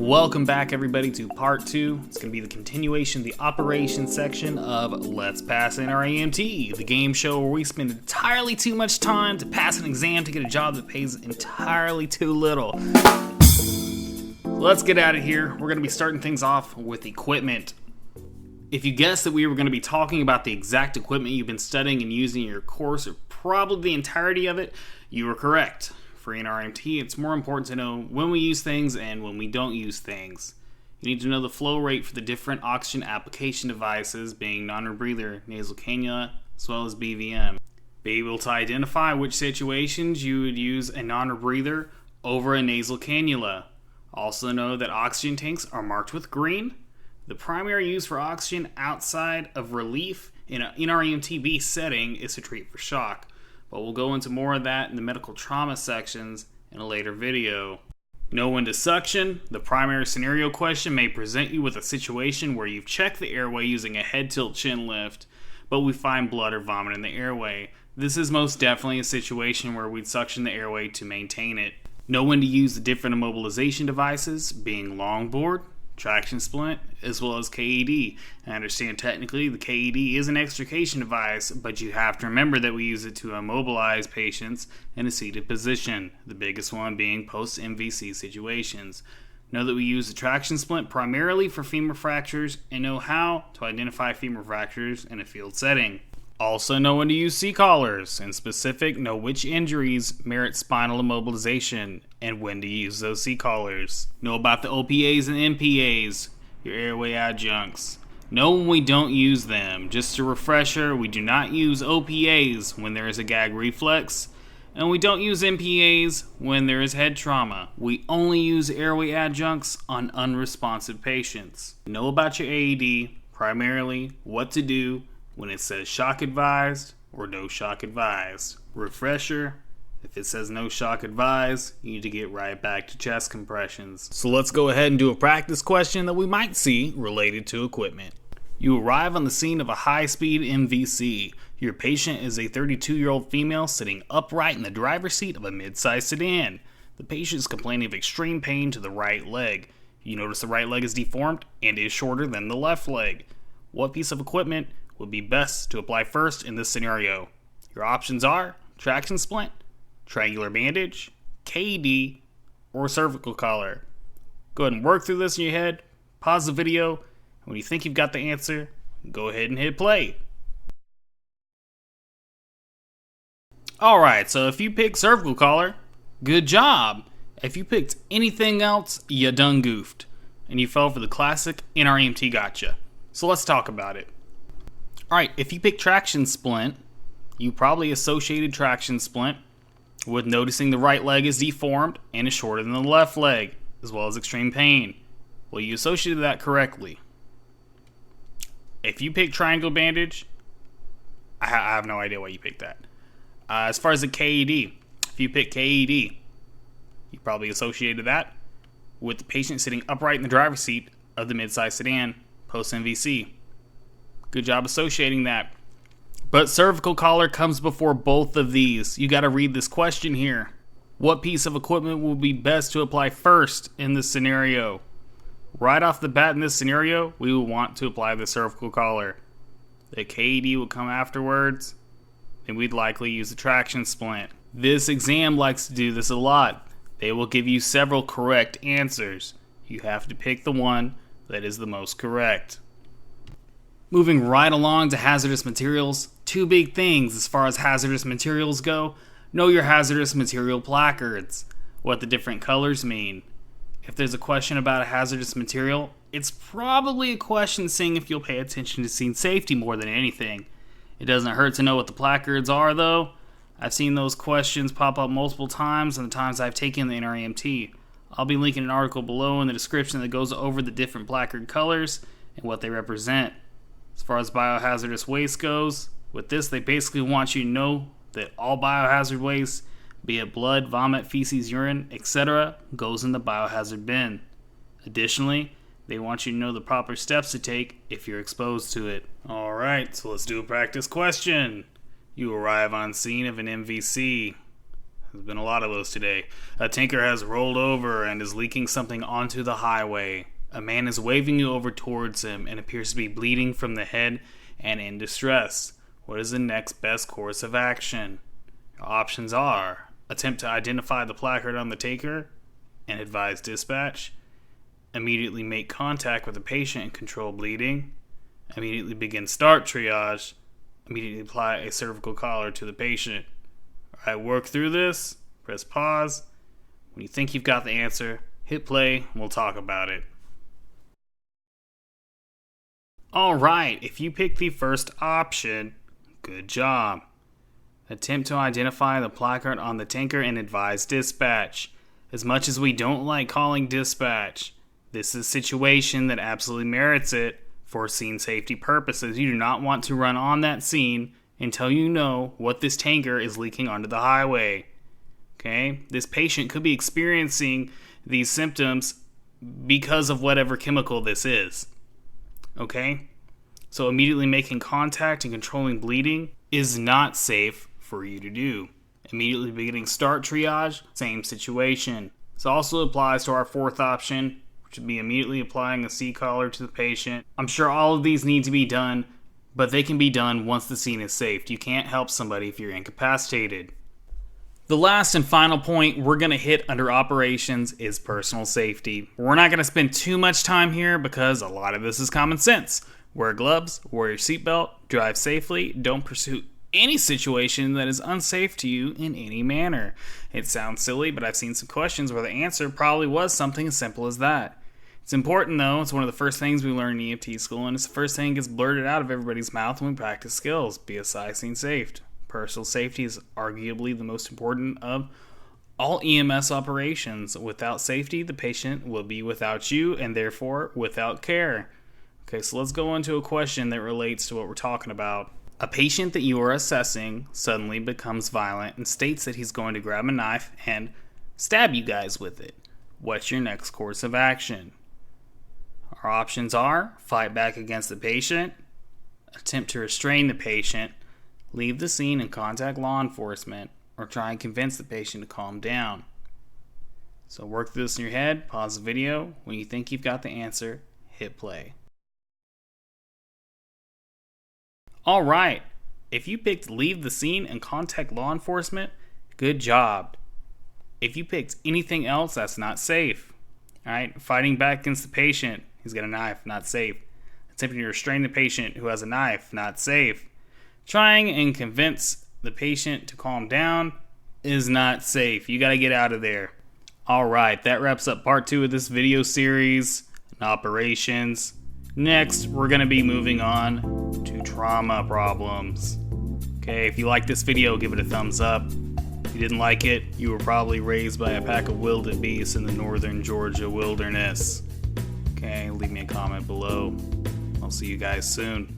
Welcome back everybody to part 2. It's going to be the continuation, the operations section of Let's Pass NREMT, the game show where we spend entirely too much time to pass an exam to get a job that pays entirely too little. Let's get out of here. We're going to be starting things off with equipment. If you guessed that we were going to be talking about the exact equipment you've been studying and using in your course, or probably the entirety of it, you were correct. For NREMT, it's more important to know when we use things and when we don't use things. You need to know the flow rate for the different oxygen application devices, being non-rebreather, nasal cannula, as well as BVM. Be able to identify which situations you would use a non-rebreather over a nasal cannula. Also know that oxygen tanks are marked with green. The primary use for oxygen outside of relief in an NREMT-B setting is to treat for shock. But we'll go into more of that in the medical trauma sections in a later video. Know when to suction. The primary scenario question may present you with a situation where you've checked the airway using a head tilt chin lift, but we find blood or vomit in the airway. This is most definitely a situation where we'd suction the airway to maintain it. Know when to use the different immobilization devices, being longboard, traction splint, as well as KED. I understand technically the KED is an extrication device, but you have to remember that we use it to immobilize patients in a seated position, the biggest one being post-MVC situations. Know that we use the traction splint primarily for femur fractures and know how to identify femur fractures in a field setting. Also know when to use C-collars. In specific, know which injuries merit spinal immobilization and when to use those C-collars. Know about the OPAs and MPAs, your airway adjuncts. Know when we don't use them. Just a refresher, we do not use OPAs when there is a gag reflex, and we don't use MPAs when there is head trauma. We only use airway adjuncts on unresponsive patients. Know about your AED, primarily what to do when it says shock advised or no shock advised. Refresher, if it says no shock advised, you need to get right back to chest compressions. So let's go ahead and do a practice question that we might see related to equipment. You arrive on the scene of a high-speed MVC. Your patient is a 32-year-old female sitting upright in the driver's seat of a mid-sized sedan. The patient is complaining of extreme pain to the right leg. You notice the right leg is deformed and is shorter than the left leg. What piece of equipment would be best to apply first in this scenario? Your options are traction splint, triangular bandage, KED, or cervical collar. Go ahead and work through this in your head, pause the video, and when you think you've got the answer, go ahead and hit play. Alright, so if you picked cervical collar, good job. If you picked anything else, you done goofed, and you fell for the classic NREMT gotcha. So let's talk about it. Alright, if you pick traction splint, you probably associated traction splint with noticing the right leg is deformed and is shorter than the left leg, as well as extreme pain. Well, you associated that correctly. If you pick triangle bandage, I have no idea why you picked that. As far as the KED, if you pick KED, you probably associated that with the patient sitting upright in the driver's seat of the mid-size sedan post-MVC. Good job associating that. But cervical collar comes before both of these. You got to read this question here. What piece of equipment will be best to apply first in this scenario? Right off the bat in this scenario, we will want to apply the cervical collar. The KED will come afterwards, and we'd likely use the traction splint. This exam likes to do this a lot. They will give you several correct answers. You have to pick the one that is the most correct. Moving right along to hazardous materials, two big things as far as hazardous materials go. Know your hazardous material placards, what the different colors mean. If there's a question about a hazardous material, it's probably a question seeing if you'll pay attention to scene safety more than anything. It doesn't hurt to know what the placards are though. I've seen those questions pop up multiple times in the times I've taken the NREMT. I'll be linking an article below in the description that goes over the different placard colors and what they represent. As far as biohazardous waste goes, with this they basically want you to know that all biohazard waste, be it blood, vomit, feces, urine, etc., goes in the biohazard bin. Additionally, they want you to know the proper steps to take if you're exposed to it. Alright, so let's do a practice question. You arrive on scene of an MVC. There's been a lot of those today. A tanker has rolled over and is leaking something onto the highway. A man is waving you over towards him and appears to be bleeding from the head and in distress. What is the next best course of action? Your options are: attempt to identify the placard on the tanker and advise dispatch, immediately make contact with the patient and control bleeding, immediately begin start triage, immediately apply a cervical collar to the patient. Alright, work through this, press pause. When you think you've got the answer, hit play, and we'll talk about it. Alright, if you pick the first option, good job. Attempt to identify the placard on the tanker and advise dispatch. As much as we don't like calling dispatch, this is a situation that absolutely merits it for scene safety purposes. You do not want to run on that scene until you know what this tanker is leaking onto the highway. Okay? This patient could be experiencing these symptoms because of whatever chemical this is. Okay? So immediately making contact and controlling bleeding is not safe for you to do. Immediately beginning start triage, same situation. This also applies to our fourth option, which would be immediately applying a C-collar to the patient. I'm sure all of these need to be done, but they can be done once the scene is safe. You can't help somebody if you're incapacitated. The last and final point we're going to hit under operations is personal safety. We're not going to spend too much time here because a lot of this is common sense. Wear gloves, wear your seatbelt, drive safely, don't pursue any situation that is unsafe to you in any manner. It sounds silly, but I've seen some questions where the answer probably was something as simple as that. It's important though, it's one of the first things we learn in EMT school, and it's the first thing that gets blurted out of everybody's mouth when we practice skills. BSI scene safe. Personal safety is arguably the most important of all EMS operations. Without safety, the patient will be without you and therefore without care. Okay, so let's go into a question that relates to what we're talking about. A patient that you are assessing suddenly becomes violent and states that he's going to grab a knife and stab you guys with it. What's your next course of action? Our options are: fight back against the patient, attempt to restrain the patient, leave the scene and contact law enforcement, or try and convince the patient to calm down. So work through this in your head, pause the video. When you think you've got the answer, hit play. Alright, if you picked leave the scene and contact law enforcement, good job. If you picked anything else, that's not safe. Alright, fighting back against the patient, he's got a knife, not safe. Attempting to restrain the patient who has a knife, not safe. Trying and convince the patient to calm down is not safe. You gotta get out of there. Alright, that wraps up part 2 of this video series on operations. Next, we're going to be moving on to trauma problems. Okay, if you like this video, give it a thumbs up. If you didn't like it, you were probably raised by a pack of wildebeest in the northern Georgia wilderness. Okay, leave me a comment below. I'll see you guys soon.